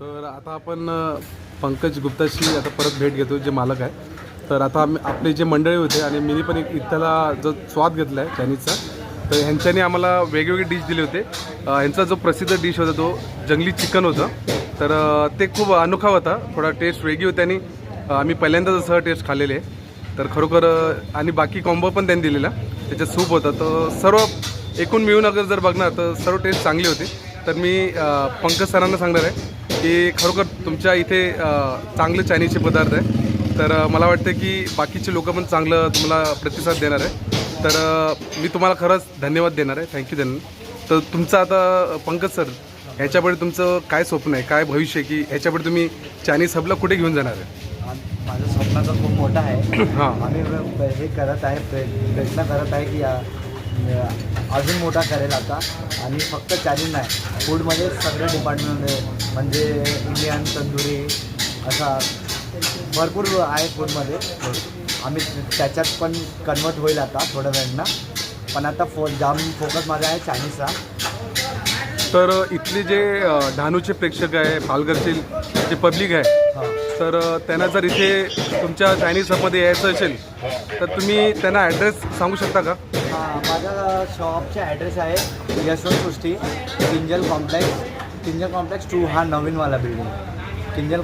तर आता आपण पंकज गुप्ताशी आता परत भेट घेतो, जे मालक आहे. तर आता आपले जे मंडळी होते आणि मी पण एक इथला जो स्वाद घेतला आहे चायनीजचा, तर ह्यांच्यानी आम्हाला वेगवेगळे डिश दिले होते. ह्यांचा जो प्रसिद्ध डिश होता तो जंगली चिकन होतं. तर ते खूप अनोखा होता, थोडा टेस्ट वेगळी होती आणि आम्ही पहिल्यांदाच असं टेस्ट खाल्लेले आहे. तर खरोखर आणि बाकी कॉम्बो पण त्यांनी दिलेला, त्याच्यात सूप होतं. तर सर्व एकूण मिळून अगर जर बघणार तर सर्व टेस्ट चांगली होती. तर मी पंकज सरांना सांगणार आहे की खरोखर तुमच्या इथे चांगले चायनीजचे पदार्थ आहे. तर मला वाटतं की बाकीचे लोक पण चांगलं तुम्हाला प्रतिसाद देणार आहे. तर मी तुम्हाला खरंच धन्यवाद देणार आहे, थँक्यू तर तुमचं आता पंकज सर, ह्याच्यापुढे तुमचं काय स्वप्न आहे, काय भविष्य आहे, की ह्याच्यापुढे तुम्ही चायनीज हबला कुठे घेऊन जाणार आहे? माझं स्वप्नाचं खूप मोठं आहे. हां. आम्ही हे करत आहे, प्रयत्न करत आहे की अजून मोठा करेल आता. आणि फक्त चायनीज नाही, फूडमध्ये सगळे डिपार्टमेंटमध्ये म्हणजे इंडियन, तंदुरी असा भरपूर आहे फूडमध्ये. आम्ही त्याच्यात पण कन्वर्ट होईल आता थोड्या वेळानं. पण आता जाम फोकस माझा आहे चायनीजचा. तर इथले जे डहाणूचे प्रेक्षक आहे, पालघरचे जे पब्लिक आहे, तर त्यांना जर इथे तुमच्या चायनीज हबमध्ये यायचं असेल तर तुम्ही त्यांना ॲड्रेस सांगू शकता का? हां, माझ्या शॉपचा ॲड्रेस आहे यशवंत सृष्टी, किंजल कॉम्प्लेक्स 2 हा नवीनवाला बिल्डिंग. किंजल